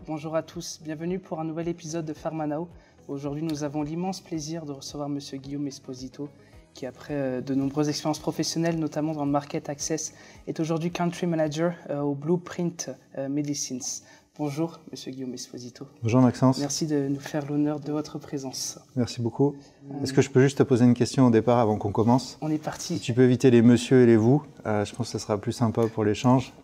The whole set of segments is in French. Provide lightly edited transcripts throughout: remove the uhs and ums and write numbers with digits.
Bonjour à tous. Bienvenue pour un nouvel épisode de Pharma Now. Aujourd'hui, nous avons l'immense plaisir de recevoir Monsieur Guillaume Esposito, qui après de nombreuses expériences professionnelles, notamment dans le Market Access, est aujourd'hui Country Manager au Blueprint Medicines. Bonjour Monsieur Guillaume Esposito. Bonjour Maxence. Merci de nous faire l'honneur de votre présence. Merci beaucoup. Est-ce que je peux juste te poser une question au départ avant qu'on commence? On est parti. Si tu peux éviter les monsieur et les vous, je pense que ce sera plus sympa pour l'échange.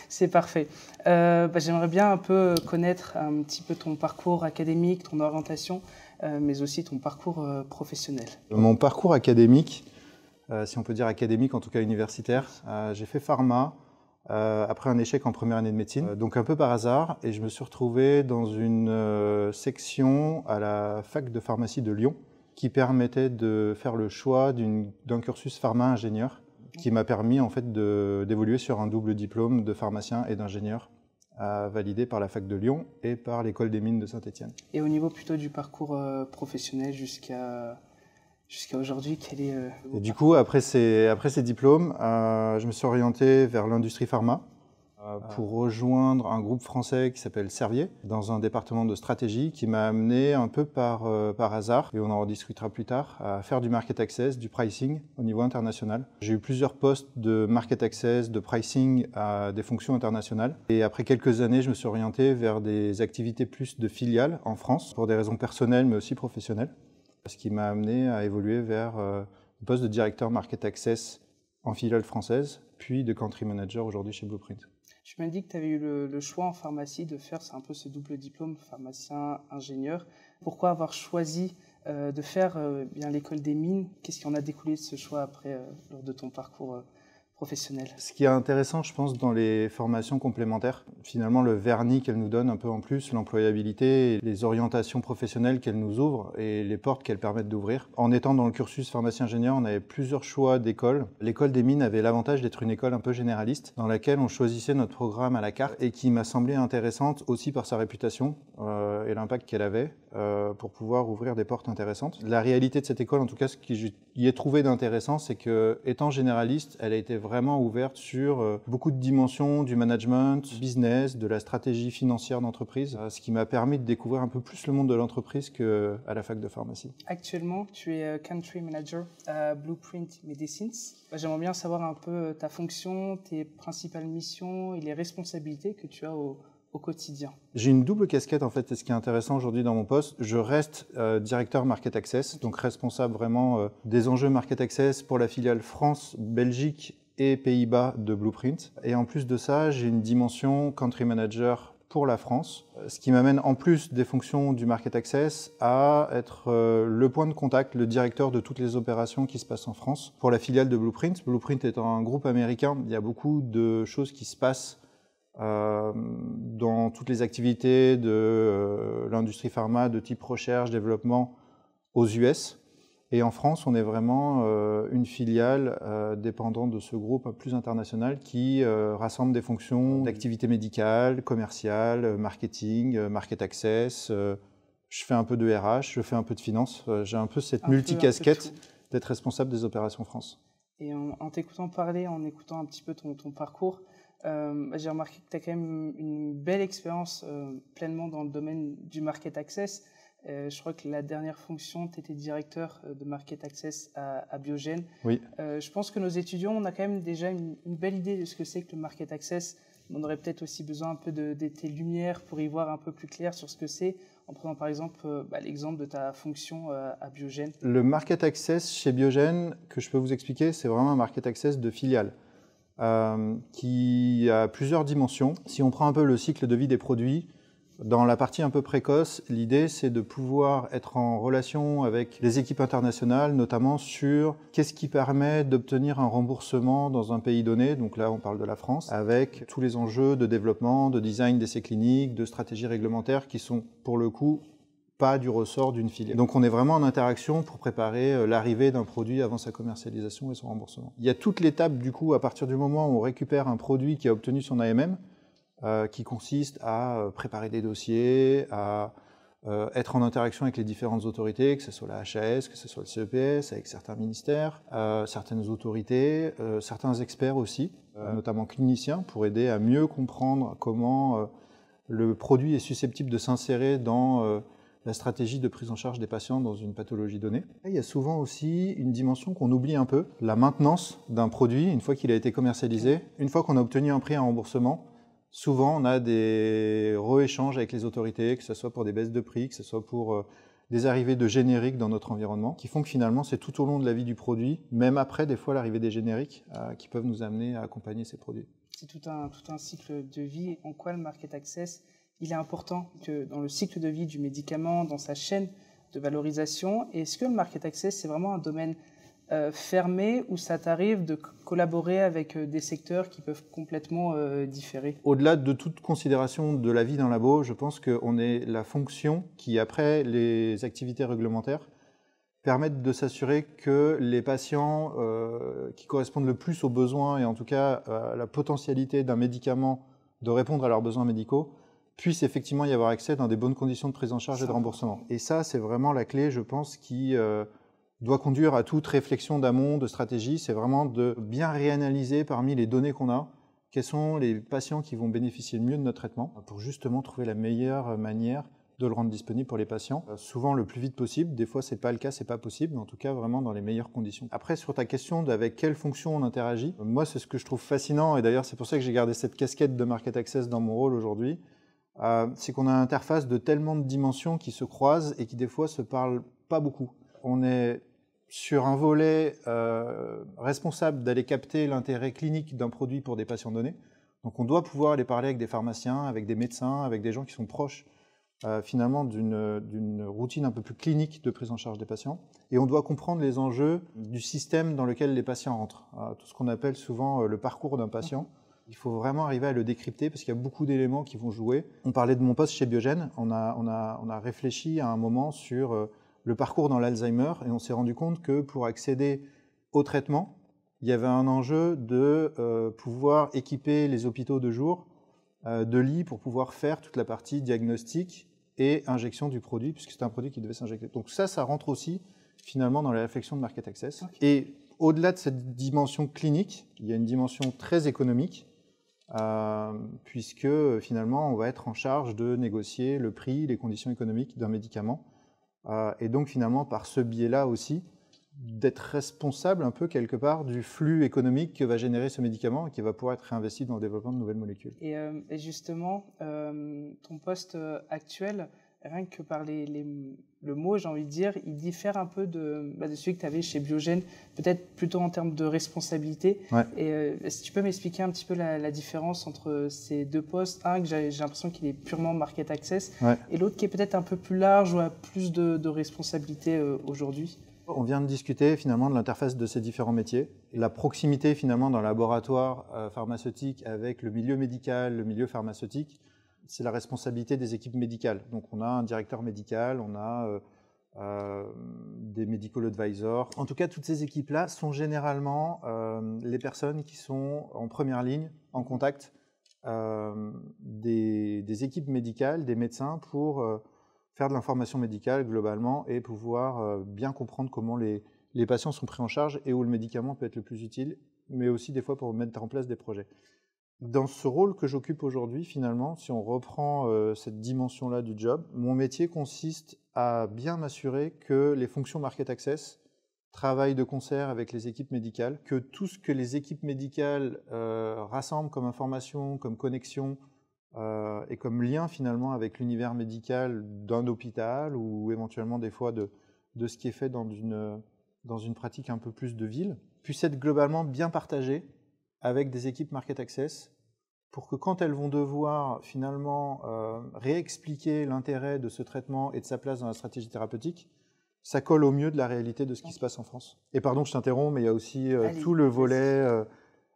C'est parfait. J'aimerais bien un peu connaître un petit peu ton parcours académique, ton orientation, mais aussi ton parcours professionnel. Mon parcours académique, si on peut dire académique, en tout cas universitaire, j'ai fait pharma après un échec en première année de médecine, donc un peu par hasard, et je me suis retrouvé dans une section à la fac de pharmacie de Lyon qui permettait de faire le choix d'un cursus pharma-ingénieur qui m'a permis en fait d'évoluer sur un double diplôme de pharmacien et d'ingénieur validé par la fac de Lyon et par l'école des mines de Saint-Étienne. Et au niveau plutôt du parcours professionnel jusqu'à aujourd'hui, quel est Et du coup, après ces diplômes, je me suis orienté vers l'industrie pharma pour rejoindre un groupe français qui s'appelle Servier, dans un département de stratégie qui m'a amené un peu par hasard, et on en rediscutera plus tard, à faire du market access, du pricing au niveau international. J'ai eu plusieurs postes de market access, de pricing à des fonctions internationales. Et après quelques années, je me suis orienté vers des activités plus de filiales en France, pour des raisons personnelles mais aussi professionnelles. Ce qui m'a amené à évoluer vers le poste de directeur market access en filiale française, puis de country manager aujourd'hui chez Blueprint. Tu m'as dit que tu avais eu le choix en pharmacie de faire un peu ce double diplôme pharmacien-ingénieur. Pourquoi avoir choisi de faire bien l'école des mines? Qu'est-ce qui en a découlé de ce choix après lors de ton parcours professionnel? Ce qui est intéressant, je pense, dans les formations complémentaires, finalement le vernis qu'elles nous donnent un peu en plus, l'employabilité, les orientations professionnelles qu'elles nous ouvrent et les portes qu'elles permettent d'ouvrir. En étant dans le cursus pharmacien-ingénieur, on avait plusieurs choix d'écoles. L'école des mines avait l'avantage d'être une école un peu généraliste, dans laquelle on choisissait notre programme à la carte et qui m'a semblé intéressante aussi par sa réputation et l'impact qu'elle avait pour pouvoir ouvrir des portes intéressantes. La réalité de cette école, en tout cas, ce que j'y ai trouvé d'intéressant, c'est que, étant généraliste, elle a été vraiment ouverte sur beaucoup de dimensions du management, du business, de la stratégie financière d'entreprise, ce qui m'a permis de découvrir un peu plus le monde de l'entreprise qu'à la fac de pharmacie. Actuellement, tu es Country Manager à Blueprint Medicines. J'aimerais bien savoir un peu ta fonction, tes principales missions et les responsabilités que tu as au quotidien. J'ai une double casquette en fait, et ce qui est intéressant aujourd'hui dans mon poste, je reste directeur Market Access, donc responsable vraiment des enjeux Market Access pour la filiale France, Belgique et Pays-Bas de Blueprint. Et en plus de ça, j'ai une dimension Country Manager pour la France, ce qui m'amène en plus des fonctions du Market Access à être le point de contact, le directeur de toutes les opérations qui se passent en France pour la filiale de Blueprint. Blueprint étant un groupe américain, il y a beaucoup de choses qui se passent dans toutes les activités de l'industrie pharma de type recherche, développement aux US. Et en France, on est vraiment une filiale dépendant de ce groupe plus international qui rassemble des fonctions d'activité médicale, commerciale, marketing, market access. Je fais un peu de RH, je fais un peu de finance. J'ai un peu cette multicasquette d'être responsable des opérations France. Et en t'écoutant parler, en écoutant un petit peu ton parcours, j'ai remarqué que tu as quand même une belle expérience pleinement dans le domaine du market access. Je crois que la dernière fonction, tu étais directeur de market access à Biogen. Oui. Je pense que nos étudiants, on a quand même déjà une belle idée de ce que c'est que le market access. On aurait peut-être aussi besoin un peu de tes lumières pour y voir un peu plus clair sur ce que c'est, en prenant par exemple l'exemple de ta fonction à Biogen. Le market access chez Biogen, que je peux vous expliquer, c'est vraiment un market access de filiale. Qui a plusieurs dimensions. Si on prend un peu le cycle de vie des produits, dans la partie un peu précoce, l'idée c'est de pouvoir être en relation avec les équipes internationales, notamment sur qu'est-ce qui permet d'obtenir un remboursement dans un pays donné, donc là on parle de la France, avec tous les enjeux de développement, de design d'essais cliniques, de stratégie réglementaire qui sont pour le coup pas du ressort d'une filiale. Donc on est vraiment en interaction pour préparer l'arrivée d'un produit avant sa commercialisation et son remboursement. Il y a toute l'étape du coup à partir du moment où on récupère un produit qui a obtenu son AMM, qui consiste à préparer des dossiers, à être en interaction avec les différentes autorités, que ce soit la HAS, que ce soit le CEPS, avec certains ministères, certaines autorités, certains experts aussi, notamment cliniciens, pour aider à mieux comprendre comment le produit est susceptible de s'insérer dans la stratégie de prise en charge des patients dans une pathologie donnée. Il y a souvent aussi une dimension qu'on oublie un peu, la maintenance d'un produit une fois qu'il a été commercialisé. Une fois qu'on a obtenu un prix, un remboursement, souvent on a des re-échanges avec les autorités, que ce soit pour des baisses de prix, que ce soit pour des arrivées de génériques dans notre environnement, qui font que finalement c'est tout au long de la vie du produit, même après des fois l'arrivée des génériques, qui peuvent nous amener à accompagner ces produits. C'est tout un cycle de vie. En quoi le market access, il est important que dans le cycle de vie du médicament, dans sa chaîne de valorisation? Est-ce que le market access, c'est vraiment un domaine fermé où ça t'arrive de collaborer avec des secteurs qui peuvent complètement différer? Au-delà de toute considération de la vie d'un labo, je pense qu'on est la fonction qui, après les activités réglementaires, permettent de s'assurer que les patients qui correspondent le plus aux besoins et en tout cas à la potentialité d'un médicament de répondre à leurs besoins médicaux puissent effectivement y avoir accès dans des bonnes conditions de prise en charge et de remboursement. Et ça, c'est vraiment la clé, je pense, qui doit conduire à toute réflexion d'amont, de stratégie. C'est vraiment de bien réanalyser parmi les données qu'on a, quels sont les patients qui vont bénéficier le mieux de notre traitement pour justement trouver la meilleure manière de le rendre disponible pour les patients, souvent le plus vite possible. Des fois, c'est pas le cas, c'est pas possible, mais en tout cas, vraiment dans les meilleures conditions. Après, sur ta question d'avec quelle fonction on interagit, moi, c'est ce que je trouve fascinant, et d'ailleurs, c'est pour ça que j'ai gardé cette casquette de Market Access dans mon rôle aujourd'hui, c'est qu'on a une interface de tellement de dimensions qui se croisent et qui, des fois, se parlent pas beaucoup. On est sur un volet responsable d'aller capter l'intérêt clinique d'un produit pour des patients donnés. Donc, on doit pouvoir aller parler avec des pharmaciens, avec des médecins, avec des gens qui sont proches finalement d'une routine un peu plus clinique de prise en charge des patients. Et on doit comprendre les enjeux du système dans lequel les patients rentrent. Tout ce qu'on appelle souvent le parcours d'un patient. Il faut vraiment arriver à le décrypter parce qu'il y a beaucoup d'éléments qui vont jouer. On parlait de mon poste chez Biogen. On a réfléchi à un moment sur le parcours dans l'Alzheimer et on s'est rendu compte que pour accéder au traitement, il y avait un enjeu de pouvoir équiper les hôpitaux de jour de lits pour pouvoir faire toute la partie diagnostic et injection du produit, puisque c'est un produit qui devait s'injecter. Donc ça rentre aussi finalement dans la réflexion de Market Access. Okay. Et au-delà de cette dimension clinique, il y a une dimension très économique, puisque finalement on va être en charge de négocier le prix, les conditions économiques d'un médicament. Et donc finalement par ce biais-là aussi, d'être responsable un peu quelque part du flux économique que va générer ce médicament et qui va pouvoir être réinvesti dans le développement de nouvelles molécules. Et justement, ton poste actuel, rien que par le mot, j'ai envie de dire, il diffère un peu de celui que tu avais chez Biogen, peut-être plutôt en termes de responsabilité. Ouais. Et si tu peux m'expliquer un petit peu la différence entre ces deux postes, un que j'ai l'impression qu'il est purement market access, ouais, et l'autre qui est peut-être un peu plus large ou a plus de responsabilité aujourd'hui. On vient de discuter finalement de l'interface de ces différents métiers. La proximité finalement dans le laboratoire pharmaceutique avec le milieu médical, le milieu pharmaceutique, c'est la responsabilité des équipes médicales. Donc on a un directeur médical, on a des medical advisors. En tout cas, toutes ces équipes-là sont généralement les personnes qui sont en première ligne, en contact des équipes médicales, des médecins pour faire de l'information médicale globalement et pouvoir bien comprendre comment les patients sont pris en charge et où le médicament peut être le plus utile, mais aussi des fois pour mettre en place des projets. Dans ce rôle que j'occupe aujourd'hui, finalement, si on reprend cette dimension-là du job, mon métier consiste à bien m'assurer que les fonctions Market Access travaillent de concert avec les équipes médicales, que tout ce que les équipes médicales rassemblent comme information, comme connexion, et comme lien finalement avec l'univers médical d'un hôpital ou éventuellement des fois de ce qui est fait dans une pratique un peu plus de ville, puisse être globalement bien partagé avec des équipes Market Access pour que quand elles vont devoir finalement réexpliquer l'intérêt de ce traitement et de sa place dans la stratégie thérapeutique, ça colle au mieux de la réalité de ce qui se passe en France. Et pardon, je t'interromps, mais il y a aussi tout le volet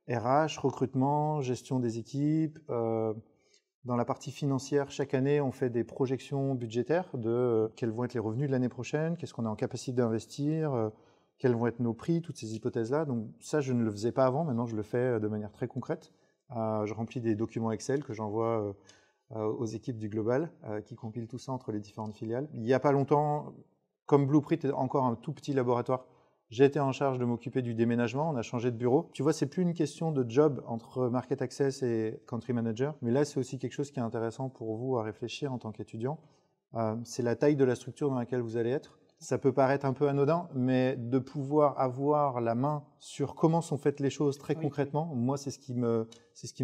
RH, recrutement, gestion des équipes. Dans la partie financière, chaque année, on fait des projections budgétaires de quels vont être les revenus de l'année prochaine, qu'est-ce qu'on est en capacité d'investir, quels vont être nos prix, toutes ces hypothèses-là. Donc ça, je ne le faisais pas avant, maintenant je le fais de manière très concrète. Je remplis des documents Excel que j'envoie aux équipes du Global qui compilent tout ça entre les différentes filiales. Il n'y a pas longtemps, comme Blueprint est encore un tout petit laboratoire, J'ai été en charge de m'occuper du déménagement, on a changé de bureau. Tu vois, c'est plus une question de job entre Market Access et Country Manager, mais là, c'est aussi quelque chose qui est intéressant pour vous à réfléchir en tant qu'étudiant. C'est la taille de la structure dans laquelle vous allez être. Ça peut paraître un peu anodin, mais de pouvoir avoir la main sur comment sont faites les choses très concrètement, moi, c'est ce qui me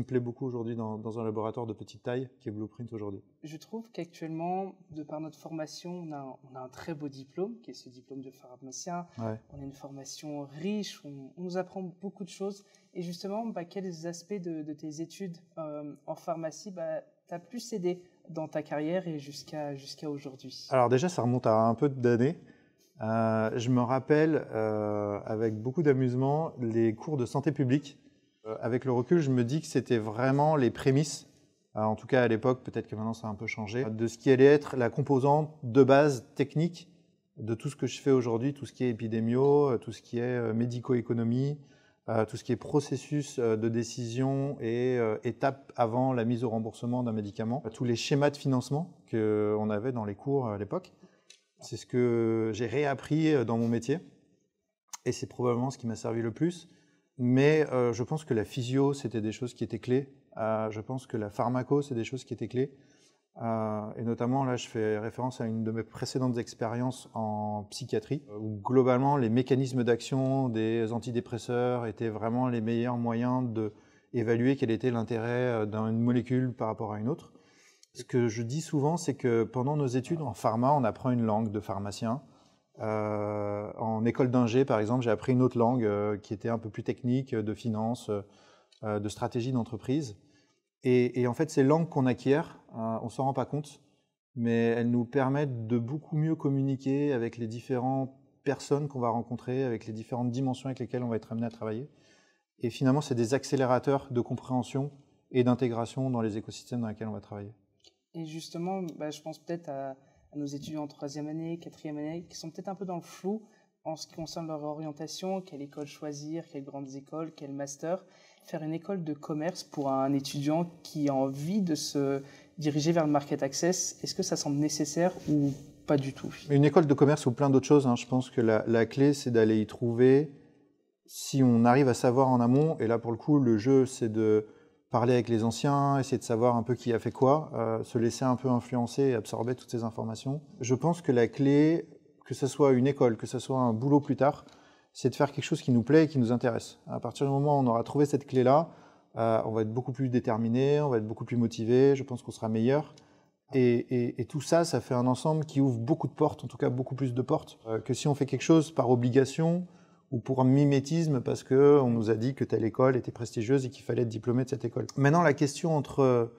plaît beaucoup aujourd'hui dans un laboratoire de petite taille qui est Blueprint aujourd'hui. Je trouve qu'actuellement, de par notre formation, on a un très beau diplôme, qui est ce diplôme de pharmacien. Ouais. On a une formation riche, on nous apprend beaucoup de choses. Et justement, quels aspects de tes études en pharmacie t'as plus aidé dans ta carrière et jusqu'à aujourd'hui? Alors déjà, ça remonte à un peu d'années. Je me rappelle avec beaucoup d'amusement les cours de santé publique. Avec le recul, je me dis que c'était vraiment les prémices, en tout cas à l'époque, peut-être que maintenant ça a un peu changé, de ce qui allait être la composante de base technique de tout ce que je fais aujourd'hui, tout ce qui est épidémio, tout ce qui est médico-économie, tout ce qui est processus de décision et étapes avant la mise au remboursement d'un médicament, tous les schémas de financement qu'on avait dans les cours à l'époque. C'est ce que j'ai réappris dans mon métier et c'est probablement ce qui m'a servi le plus. Mais je pense que la physio, c'était des choses qui étaient clés. Je pense que la pharmaco, c'est des choses qui étaient clés. Et notamment, là, je fais référence à une de mes précédentes expériences en psychiatrie, où globalement, les mécanismes d'action des antidépresseurs étaient vraiment les meilleurs moyens d'évaluer quel était l'intérêt d'une molécule par rapport à une autre. Ce que je dis souvent, c'est que pendant nos études en pharma, on apprend une langue de pharmacien. En école d'ingé, par exemple, j'ai appris une autre langue qui était un peu plus technique, de finance, de stratégie d'entreprise. Et en fait, ces langues qu'on acquiert, on ne s'en rend pas compte, mais elles nous permettent de beaucoup mieux communiquer avec les différentes personnes qu'on va rencontrer, avec les différentes dimensions avec lesquelles on va être amené à travailler. Et finalement, c'est des accélérateurs de compréhension et d'intégration dans les écosystèmes dans lesquels on va travailler. Et justement, je pense peut-être à nos étudiants en 3e année, 4e année, qui sont peut-être un peu dans le flou en ce qui concerne leur orientation, quelle école choisir, quelles grandes écoles, quel master. Faire une école de commerce pour un étudiant qui a envie de se diriger vers le market access, est-ce que ça semble nécessaire ou pas du tout? Une école de commerce ou plein d'autres choses, je pense que la clé, c'est d'aller y trouver, si on arrive à savoir en amont, et là pour le coup, le jeu, c'est de parler avec les anciens, essayer de savoir un peu qui a fait quoi, se laisser un peu influencer et absorber toutes ces informations. Je pense que la clé, que ce soit une école, que ce soit un boulot plus tard, c'est de faire quelque chose qui nous plaît et qui nous intéresse. À partir du moment où on aura trouvé cette clé-là, on va être beaucoup plus déterminé, on va être beaucoup plus motivé, je pense qu'on sera meilleur. Et tout ça, ça fait un ensemble qui ouvre beaucoup de portes, en tout cas beaucoup plus de portes, que si on fait quelque chose par obligation ou pour un mimétisme parce qu'on nous a dit que telle école était prestigieuse et qu'il fallait être diplômé de cette école. Maintenant, la question entre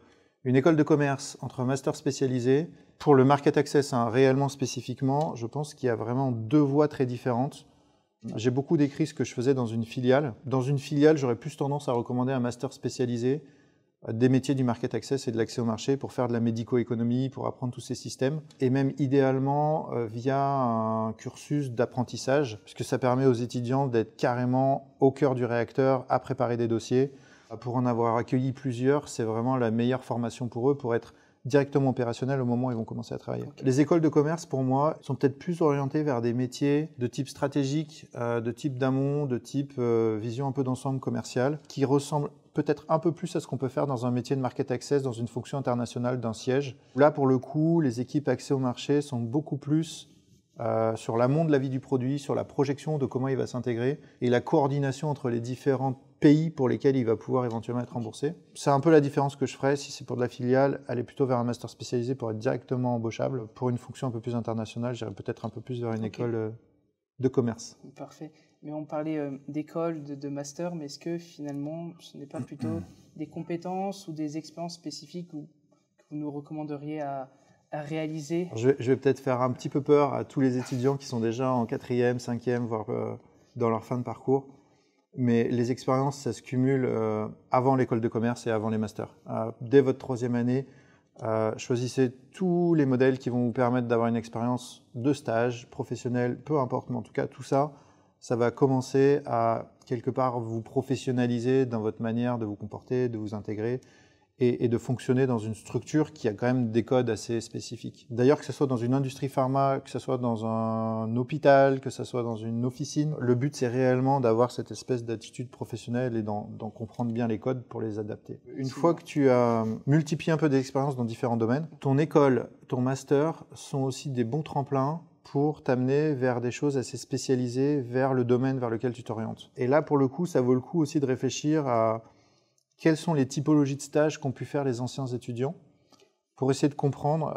une école de commerce, entre un master spécialisé, pour le market access réellement spécifiquement, je pense qu'il y a vraiment deux voies très différentes. J'ai beaucoup décrit ce que je faisais dans une filiale. Dans une filiale, j'aurais plus tendance à recommander un master spécialisé des métiers du market access et de l'accès au marché pour faire de la médico-économie, pour apprendre tous ces systèmes, et même idéalement via un cursus d'apprentissage, puisque ça permet aux étudiants d'être carrément au cœur du réacteur, à préparer des dossiers. Pour en avoir accueilli plusieurs, c'est vraiment la meilleure formation pour eux, pour être directement opérationnels au moment où ils vont commencer à travailler. Okay. Les écoles de commerce, pour moi, sont peut-être plus orientées vers des métiers de type stratégique, de type d'amont, de type vision un peu d'ensemble commercial, qui ressemblent peut-être un peu plus à ce qu'on peut faire dans un métier de market access, dans une fonction internationale d'un siège. Là, pour le coup, les équipes accès au marché sont beaucoup plus sur l'amont de la vie du produit, sur la projection de comment il va s'intégrer et la coordination entre les différents pays pour lesquels il va pouvoir éventuellement être remboursé. C'est un peu la différence que je ferais si c'est pour de la filiale, aller plutôt vers un master spécialisé pour être directement embauchable. Pour une fonction un peu plus internationale, j'irais peut-être un peu plus vers une école de commerce. Parfait. Mais on parlait d'école, de master, mais est-ce que finalement ce n'est pas plutôt des compétences ou des expériences spécifiques que vous nous recommanderiez à réaliser? Je vais peut-être faire un petit peu peur à tous les étudiants qui sont déjà en 4e, 5e, voire dans leur fin de parcours. Mais les expériences, ça se cumule avant l'école de commerce et avant les masters. Dès votre 3e année, choisissez tous les modèles qui vont vous permettre d'avoir une expérience de stage, professionnel, peu importe, mais en tout cas, tout ça, ça va commencer à quelque part vous professionnaliser dans votre manière de vous comporter, de vous intégrer et de fonctionner dans une structure qui a quand même des codes assez spécifiques. D'ailleurs, que ce soit dans une industrie pharma, que ce soit dans un hôpital, que ce soit dans une officine, le but c'est réellement d'avoir cette espèce d'attitude professionnelle et d'en comprendre bien les codes pour les adapter. Une fois que tu as multiplié un peu d'expérience dans différents domaines, ton école, ton master sont aussi des bons tremplins pour t'amener vers des choses assez spécialisées, vers le domaine vers lequel tu t'orientes. Et là, pour le coup, ça vaut le coup aussi de réfléchir à quelles sont les typologies de stages qu'ont pu faire les anciens étudiants pour essayer de comprendre.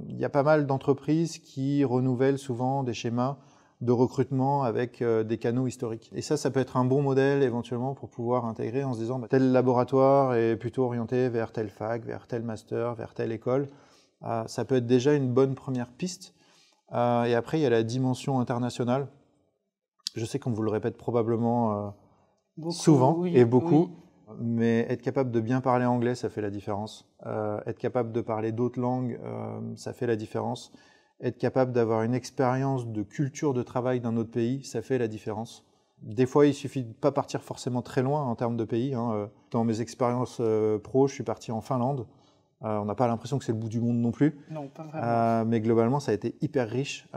Il y a pas mal d'entreprises qui renouvellent souvent des schémas de recrutement avec des canaux historiques. Et ça peut être un bon modèle éventuellement pour pouvoir intégrer en se disant tel laboratoire est plutôt orienté vers telle fac, vers tel master, vers telle école. Ça peut être déjà une bonne première piste. Et après, il y a la dimension internationale. Je sais qu'on vous le répète probablement souvent oui, et beaucoup. Oui. Mais être capable de bien parler anglais, ça fait la différence. Être capable de parler d'autres langues, ça fait la différence. Être capable d'avoir une expérience de culture de travail d'un autre pays, ça fait la différence. Des fois, il suffit de pas partir forcément très loin en termes de pays. Dans mes expériences pro, je suis parti en Finlande. On n'a pas l'impression que c'est le bout du monde non plus. Non, pas vraiment. Mais globalement, ça a été hyper riche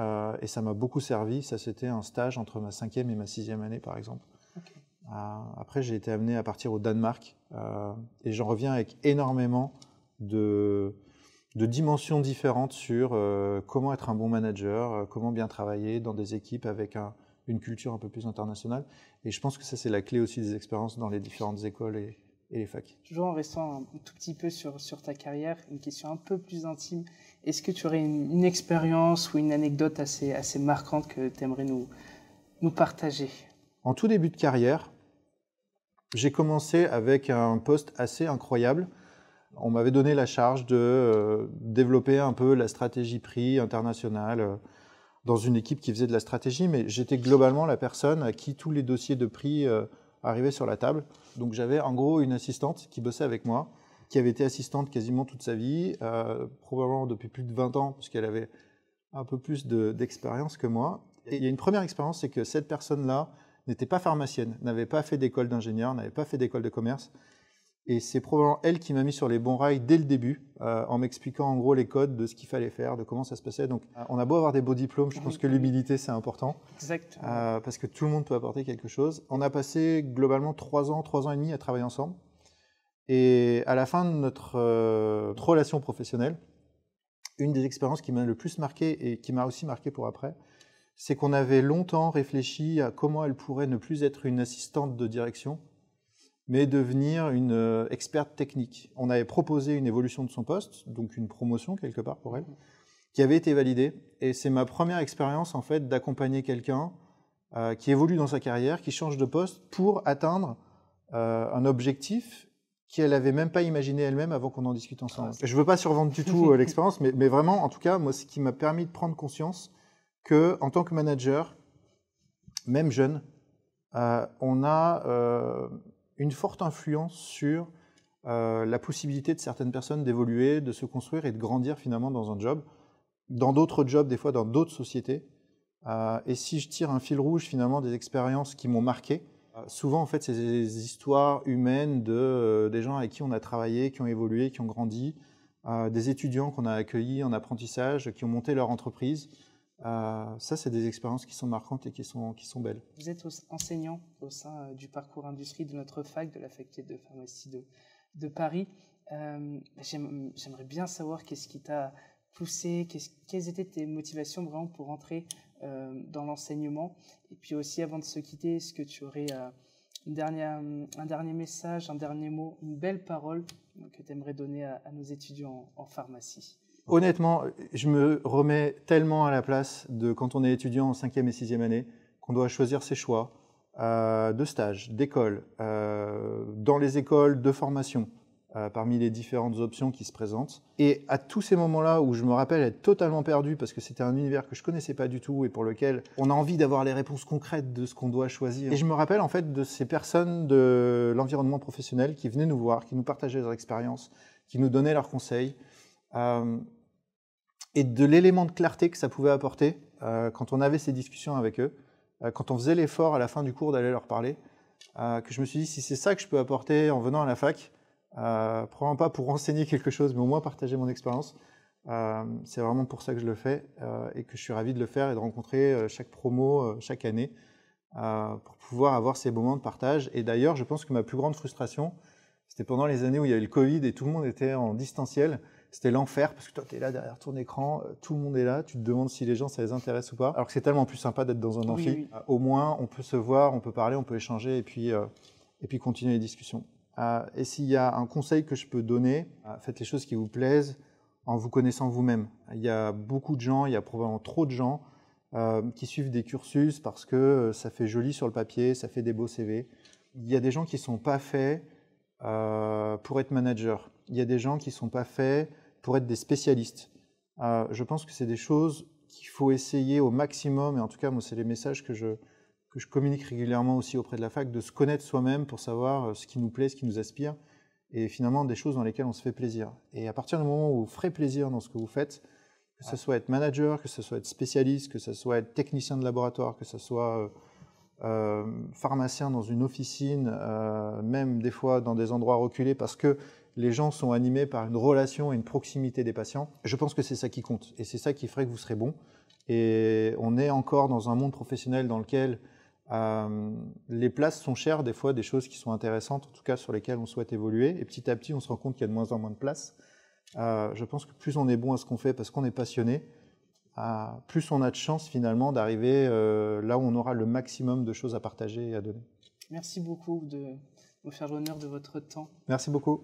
et ça m'a beaucoup servi. Ça, c'était un stage entre ma 5e et ma 6e année, par exemple. Okay. Après, j'ai été amené à partir au Danemark et j'en reviens avec énormément de dimensions différentes sur comment être un bon manager, comment bien travailler dans des équipes avec une culture un peu plus internationale. Et je pense que ça, c'est la clé aussi des expériences dans les différentes écoles et les facs. Toujours en restant un tout petit peu sur ta carrière, une question un peu plus intime. Est-ce que tu aurais une expérience ou une anecdote assez marquante que tu aimerais nous partager? En tout début de carrière, j'ai commencé avec un poste assez incroyable. On m'avait donné la charge de développer un peu la stratégie prix internationale dans une équipe qui faisait de la stratégie, mais j'étais globalement la personne à qui tous les dossiers de prix arrivaient sur la table. Donc j'avais en gros une assistante qui bossait avec moi, qui avait été assistante quasiment toute sa vie, probablement depuis plus de 20 ans, puisqu'elle avait un peu plus d'expérience que moi. Et il y a une première expérience, c'est que cette personne-là n'était pas pharmacienne, n'avait pas fait d'école d'ingénieur, n'avait pas fait d'école de commerce. Et c'est probablement elle qui m'a mis sur les bons rails dès le début, en m'expliquant en gros les codes de ce qu'il fallait faire, de comment ça se passait. Donc on a beau avoir des beaux diplômes, je pense que l'humilité c'est important. Exactement. Parce que tout le monde peut apporter quelque chose. On a passé globalement 3 ans et demi à travailler ensemble. Et à la fin de notre relation professionnelle, une des expériences qui m'a le plus marqué et qui m'a aussi marqué pour après, c'est qu'on avait longtemps réfléchi à comment elle pourrait ne plus être une assistante de direction, mais devenir une experte technique. On avait proposé une évolution de son poste, donc une promotion quelque part pour elle, qui avait été validée. Et c'est ma première expérience en fait d'accompagner quelqu'un qui évolue dans sa carrière, qui change de poste pour atteindre un objectif qu'elle n'avait même pas imaginé elle-même avant qu'on en discute ensemble. Je ne veux pas survendre du tout l'expérience, mais vraiment, en tout cas, moi, ce qui m'a permis de prendre conscience qu'en tant que manager, même jeune, on a une forte influence sur la possibilité de certaines personnes d'évoluer, de se construire et de grandir finalement dans un job, dans d'autres jobs, des fois dans d'autres sociétés. Et si je tire un fil rouge finalement des expériences qui m'ont marqué, souvent en fait c'est des histoires humaines des gens avec qui on a travaillé, qui ont évolué, qui ont grandi, des étudiants qu'on a accueillis en apprentissage, qui ont monté leur entreprise. Ça, c'est des expériences qui sont marquantes et qui sont belles. Vous êtes enseignant au sein du parcours industrie de notre fac, de la faculté de pharmacie de Paris. J'aimerais bien savoir qu'est-ce qui t'a poussé, quelles étaient tes motivations vraiment pour entrer dans l'enseignement. Et puis aussi, avant de se quitter, est-ce que tu aurais un dernier message, un dernier mot, une belle parole que tu aimerais donner à nos étudiants en pharmacie? Honnêtement, je me remets tellement à la place de quand on est étudiant en 5e et 6e année, qu'on doit choisir ses choix de stage, d'école, dans les écoles de formation, parmi les différentes options qui se présentent. Et à tous ces moments-là où je me rappelle être totalement perdu parce que c'était un univers que je ne connaissais pas du tout et pour lequel on a envie d'avoir les réponses concrètes de ce qu'on doit choisir. Et je me rappelle en fait de ces personnes de l'environnement professionnel qui venaient nous voir, qui nous partageaient leurs expériences, qui nous donnaient leurs conseils. Et de l'élément de clarté que ça pouvait apporter quand on avait ces discussions avec eux, quand on faisait l'effort à la fin du cours d'aller leur parler, que je me suis dit, si c'est ça que je peux apporter en venant à la fac, Probablement pas pour enseigner quelque chose, mais au moins partager mon expérience. C'est vraiment pour ça que je le fais et que je suis ravi de le faire et de rencontrer chaque promo chaque année pour pouvoir avoir ces moments de partage. Et d'ailleurs, je pense que ma plus grande frustration, c'était pendant les années où il y a eu le Covid et tout le monde était en distanciel. C'était l'enfer parce que toi, tu es là derrière ton écran, tout le monde est là, tu te demandes si les gens, ça les intéresse ou pas. Alors que c'est tellement plus sympa d'être dans un amphi. Oui. Au moins, on peut se voir, on peut parler, on peut échanger et puis continuer les discussions. Et s'il y a un conseil que je peux donner, faites les choses qui vous plaisent en vous connaissant vous-même. Il y a beaucoup de gens, il y a probablement trop de gens qui suivent des cursus parce que ça fait joli sur le papier, ça fait des beaux CV. Il y a des gens qui ne sont pas faits pour être manager. Il y a des gens qui ne sont pas faits pour être des spécialistes. Je pense que c'est des choses qu'il faut essayer au maximum, et en tout cas, moi, c'est les messages que je communique régulièrement aussi auprès de la fac, de se connaître soi-même pour savoir ce qui nous plaît, ce qui nous aspire, et finalement des choses dans lesquelles on se fait plaisir. Et à partir du moment où vous ferez plaisir dans ce que vous faites, que ce soit être manager, que ce soit être spécialiste, que ce soit être technicien de laboratoire, que ce soit pharmacien dans une officine, même des fois dans des endroits reculés parce que les gens sont animés par une relation et une proximité des patients, je pense que c'est ça qui compte et c'est ça qui ferait que vous serez bon. Et on est encore dans un monde professionnel dans lequel les places sont chères, des fois des choses qui sont intéressantes, en tout cas sur lesquelles on souhaite évoluer, et petit à petit on se rend compte qu'il y a de moins en moins de places. Je pense que plus on est bon à ce qu'on fait parce qu'on est passionné, plus on a de chance finalement d'arriver là où on aura le maximum de choses à partager et à donner. Merci beaucoup de me faire l'honneur de votre temps. Merci beaucoup.